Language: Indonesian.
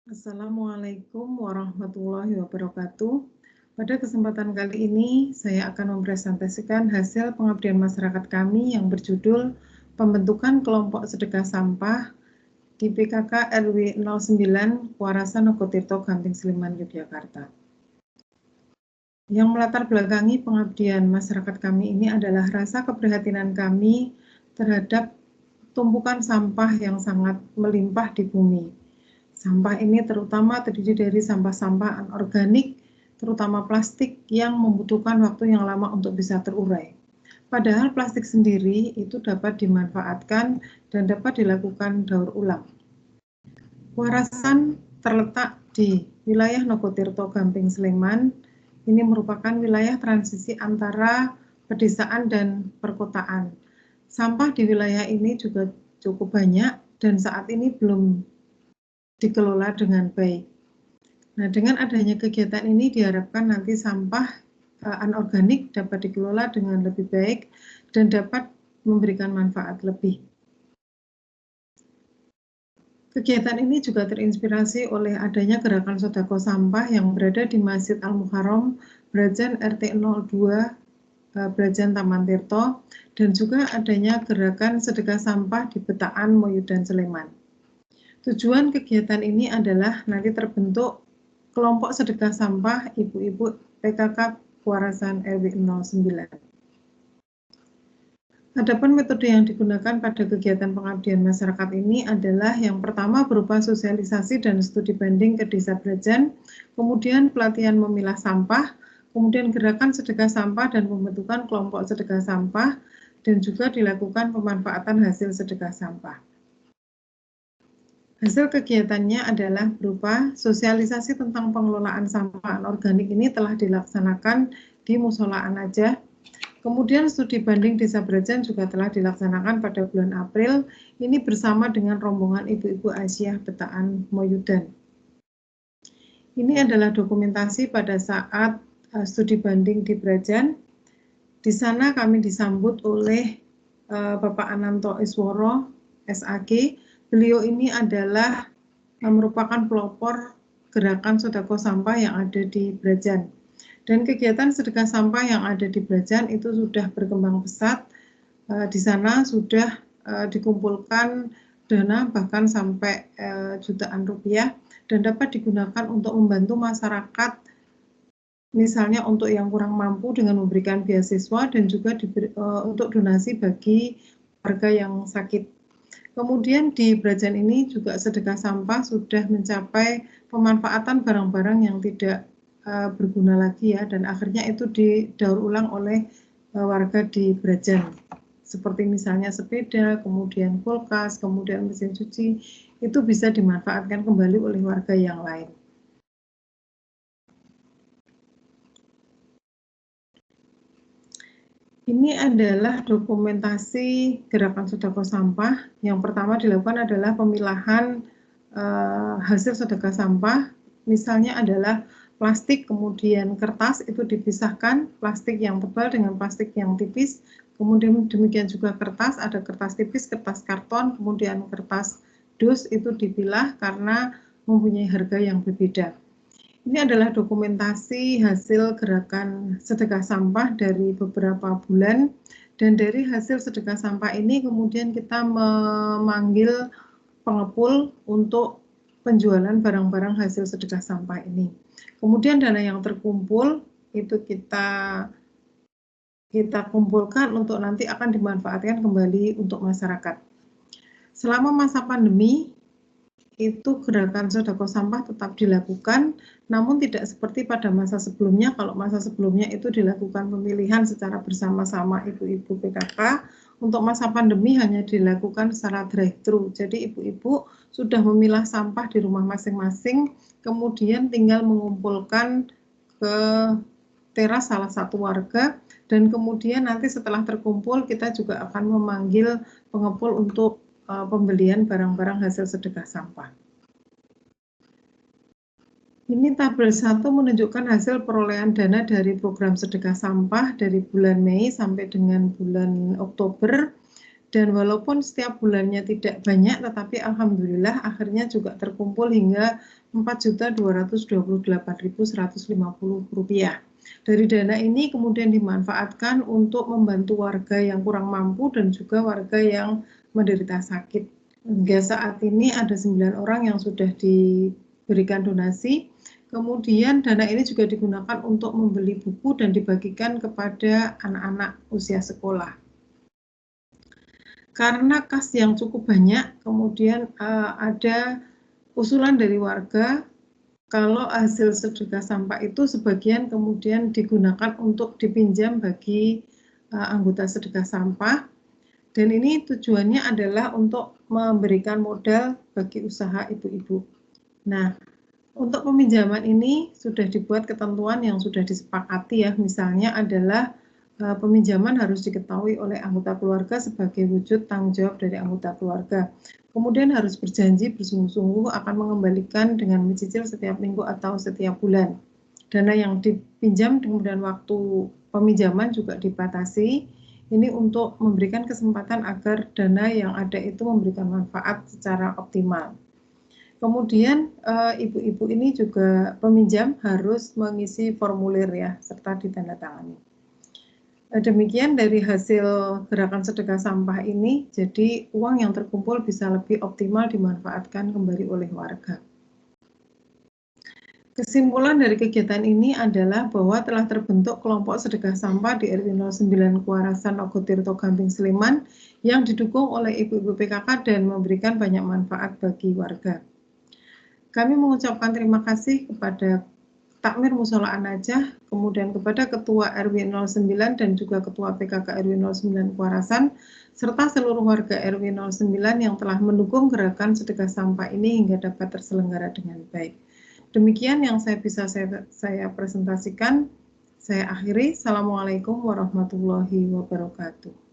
Assalamualaikum warahmatullahi wabarakatuh. Pada kesempatan kali ini, saya akan mempresentasikan hasil pengabdian masyarakat kami yang berjudul Pembentukan Kelompok Sedekah Sampah di PKK RW 09 Kuarasan Nogotirto, Gamping Sleman, Yogyakarta. Yang melatar belakangi pengabdian masyarakat kami ini adalah rasa keprihatinan kami terhadap tumpukan sampah yang sangat melimpah di bumi. Sampah ini terutama terdiri dari sampah-sampah anorganik, terutama plastik yang membutuhkan waktu yang lama untuk bisa terurai. Padahal plastik sendiri itu dapat dimanfaatkan dan dapat dilakukan daur ulang. Kuarasan terletak di wilayah Nogotirto, Gamping Sleman. Ini merupakan wilayah transisi antara pedesaan dan perkotaan. Sampah di wilayah ini juga cukup banyak dan saat ini belum dikelola dengan baik. Nah, dengan adanya kegiatan ini diharapkan nanti sampah anorganik dapat dikelola dengan lebih baik dan dapat memberikan manfaat lebih. Kegiatan ini juga terinspirasi oleh adanya gerakan sodako sampah yang berada di Masjid Al-Muharram, Brajan RT 02, Brajan Taman Tirto, dan juga adanya gerakan sedekah sampah di Betaan, Moyudan, Sleman. Tujuan kegiatan ini adalah nanti terbentuk kelompok sedekah sampah ibu-ibu PKK Kuarasan RW 09. Adapun metode yang digunakan pada kegiatan pengabdian masyarakat ini adalah yang pertama berupa sosialisasi dan studi banding ke Desa Brajan, kemudian pelatihan memilah sampah, kemudian gerakan sedekah sampah dan pembentukan kelompok sedekah sampah, dan juga dilakukan pemanfaatan hasil sedekah sampah. Hasil kegiatannya adalah berupa sosialisasi tentang pengelolaan sampah anorganik ini telah dilaksanakan di Musola An-Najah. Kemudian studi banding Desa Brajan juga telah dilaksanakan pada bulan April, ini bersama dengan rombongan ibu-ibu Aisyah Betaan Moyudan. Ini adalah dokumentasi pada saat studi banding di Brajan. Di sana kami disambut oleh Bapak Ananto Isworo, SAG. Beliau ini adalah merupakan pelopor gerakan sodako sampah yang ada di Brajan. Dan kegiatan sedekah sampah yang ada di Brajan itu sudah berkembang pesat. Di sana sudah dikumpulkan dana bahkan sampai jutaan rupiah dan dapat digunakan untuk membantu masyarakat, misalnya untuk yang kurang mampu dengan memberikan beasiswa dan juga untuk donasi bagi warga yang sakit. Kemudian di Brajan ini juga sedekah sampah sudah mencapai pemanfaatan barang-barang yang tidak berguna lagi ya, dan akhirnya itu didaur ulang oleh warga di Brajan. Seperti misalnya sepeda, kemudian kulkas, kemudian mesin cuci, itu bisa dimanfaatkan kembali oleh warga yang lain. Ini adalah dokumentasi gerakan sodako sampah. Yang pertama dilakukan adalah pemilahan hasil sedekah sampah. Misalnya adalah plastik, kemudian kertas itu dipisahkan, plastik yang tebal dengan plastik yang tipis. Kemudian demikian juga kertas, ada kertas tipis, kertas karton, kemudian kertas dus itu dipilah karena mempunyai harga yang berbeda. Ini adalah dokumentasi hasil gerakan sedekah sampah dari beberapa bulan, dan dari hasil sedekah sampah ini kemudian kita memanggil pengepul untuk penjualan barang-barang hasil sedekah sampah ini. Kemudian dana yang terkumpul itu kita kumpulkan untuk nanti akan dimanfaatkan kembali untuk masyarakat. Selama masa pandemi, itu gerakan sodako sampah tetap dilakukan, namun tidak seperti pada masa sebelumnya. Kalau masa sebelumnya itu dilakukan pemilihan secara bersama-sama ibu-ibu PKK, untuk masa pandemi hanya dilakukan secara drive-thru. Jadi ibu-ibu sudah memilah sampah di rumah masing-masing, kemudian tinggal mengumpulkan ke teras salah satu warga, dan kemudian nanti setelah terkumpul kita juga akan memanggil pengepul untuk pembelian barang-barang hasil sedekah sampah. Ini tabel 1 menunjukkan hasil perolehan dana dari program sedekah sampah dari bulan Mei sampai dengan bulan Oktober. Dan walaupun setiap bulannya tidak banyak, tetapi alhamdulillah akhirnya juga terkumpul hingga Rp4.228.150. Dari dana ini kemudian dimanfaatkan untuk membantu warga yang kurang mampu dan juga warga yang menderita sakit. Hingga saat ini ada 9 orang yang sudah diberikan donasi. Kemudian dana ini juga digunakan untuk membeli buku dan dibagikan kepada anak-anak usia sekolah. Karena kas yang cukup banyak, kemudian ada usulan dari warga kalau hasil sedekah sampah itu sebagian kemudian digunakan untuk dipinjam bagi anggota sedekah sampah, dan ini tujuannya adalah untuk memberikan modal bagi usaha ibu-ibu. Nah, untuk peminjaman ini sudah dibuat ketentuan yang sudah disepakati ya, misalnya adalah peminjaman harus diketahui oleh anggota keluarga sebagai wujud tanggung jawab dari anggota keluarga. Kemudian harus berjanji bersungguh-sungguh akan mengembalikan dengan mencicil setiap minggu atau setiap bulan. Dana yang dipinjam kemudian waktu peminjaman juga dibatasi. Ini untuk memberikan kesempatan agar dana yang ada itu memberikan manfaat secara optimal. Kemudian ibu-ibu ini juga peminjam harus mengisi formulir ya, serta ditandatangani. Demikian dari hasil gerakan sedekah sampah ini, jadi uang yang terkumpul bisa lebih optimal dimanfaatkan kembali oleh warga. Kesimpulan dari kegiatan ini adalah bahwa telah terbentuk kelompok sedekah sampah di RW 09 Kuarasan Ogotirto Gamping Sleman yang didukung oleh ibu-ibu PKK dan memberikan banyak manfaat bagi warga. Kami mengucapkan terima kasih kepada Takmir Mushola An-Najah, kemudian kepada Ketua RW 09 dan juga Ketua PKK RW 09 Kuarasan, serta seluruh warga RW 09 yang telah mendukung gerakan sedekah sampah ini hingga dapat terselenggara dengan baik. Demikian yang saya presentasikan. Saya akhiri. Assalamualaikum warahmatullahi wabarakatuh.